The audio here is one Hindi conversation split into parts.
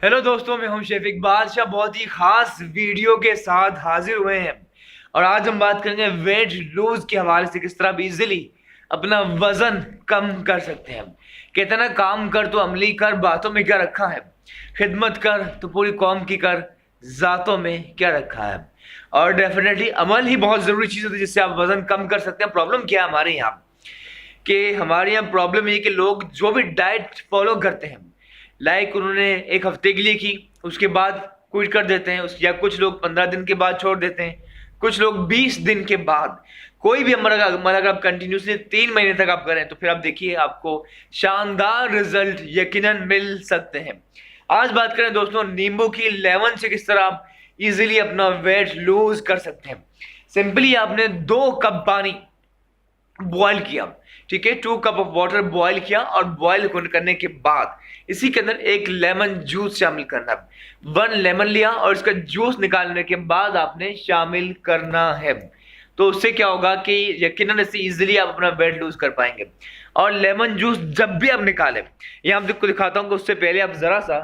हेलो दोस्तों, मैं हूं शेफ इकबाल शाह। बहुत ही खास वीडियो के साथ हाजिर हुए हैं और आज हम बात करेंगे वेट लूज के हवाले से किस तरह आप इजिली अपना वजन कम कर सकते हैं। कहते हैं ना, काम कर तो अमली कर, बातों में क्या रखा है। खिदमत कर तो पूरी कौम की कर, जातों में क्या रखा है। और डेफिनेटली अमल ही बहुत जरूरी चीज होती है जिससे आप वजन कम कर सकते हैं। प्रॉब्लम क्या है हमारे यहाँ कि हमारे यहाँ प्रॉब्लम ये कि लोग जो भी डाइट फॉलो करते हैं, लाइक उन्होंने एक हफ्ते के लिए की, उसके बाद क्विट कर देते हैं या कुछ लोग 15 दिन के बाद छोड़ देते हैं, कुछ लोग 20 दिन के बाद। कोई भी अगर आप कंटिन्यूसली 3 महीने तक आप करें तो फिर आप देखिए आपको शानदार रिजल्ट यकीनन मिल सकते हैं। आज बात करें दोस्तों नींबू की, लेमन से किस तरह आप इजीली अपना वेट लूज कर सकते हैं। सिंपली आपने 2 कप पानी बॉयल किया, ठीक है, 2 कप ऑफ वाटर बॉयल किया और बॉयल करने के बाद इसी के अंदर एक लेमन जूस शामिल करना है। 1 लेमन लिया और इसका जूस निकालने के बाद आपने शामिल करना है। तो उससे क्या होगा कि यकीनन इससे इजीली आप अपना वेट लूज कर पाएंगे। और लेमन जूस जब भी आप निकालें, यहाँ मैं आपको दिखाता हूँ कि उससे पहले आप जरा सा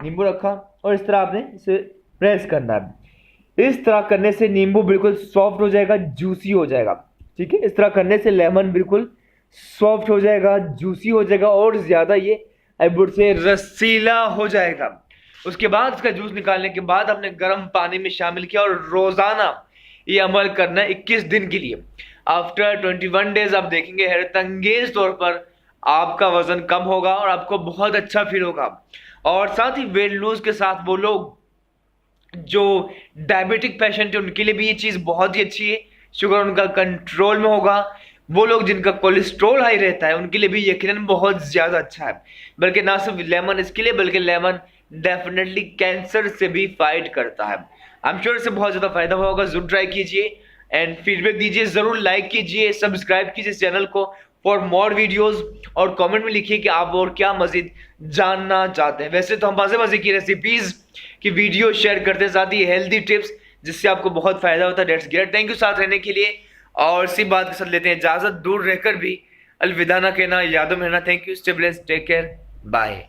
नींबू रखा और इस तरह आपने इसे प्रेस करना है। इस तरह करने से नींबू बिल्कुल सॉफ्ट हो जाएगा, जूसी हो जाएगा, ठीक है। इस तरह करने से लेमन बिल्कुल सॉफ्ट हो जाएगा, जूसी हो जाएगा और ज्यादा ये आई वुड से रसीला हो जाएगा। उसके बाद इसका जूस निकालने के बाद आपने गर्म पानी में शामिल किया और रोजाना ये अमल करना है 21 दिन के लिए। आफ्टर 21 डेज आप देखेंगे हैरतअंगेज तौर पर आपका वजन कम होगा और आपको बहुत अच्छा फील होगा। और साथ ही वेट लूज के साथ वो लोग जो डायबिटिक पेशेंट है उनके लिए भी ये चीज बहुत ही अच्छी है। शुगर उनका कंट्रोल में होगा। वो लोग जिनका कोलेस्ट्रॉल हाई रहता है उनके लिए भी यकीनन बहुत ज्यादा अच्छा है। बल्कि ना सिर्फ लेमन इसके लिए, बल्कि लेमन डेफिनेटली कैंसर से भी फाइट करता है। आई एम श्योर इससे बहुत ज्यादा फायदा होगा। जरूर ट्राई कीजिए एंड फीडबैक दीजिए, जरूर लाइक कीजिए, सब्सक्राइब कीजिए इस चैनल को फॉर मोर वीडियोस और कमेंट में लिखिए कि आप और क्या मजीद जानना चाहते हैं। वैसे तो हम मजे मजे की रेसिपीज की वीडियो शेयर करते हैं, साथ ही हेल्दी टिप्स जिससे आपको बहुत फायदा होता है। डेट्स ग्रेट, थैंक यू साथ रहने के लिए। और इसी बात के साथ लेते हैं इजाजत, दूर रहकर भी अलविदा ना कहना, यादों में रहना। Thank you, stay blessed, take care, bye.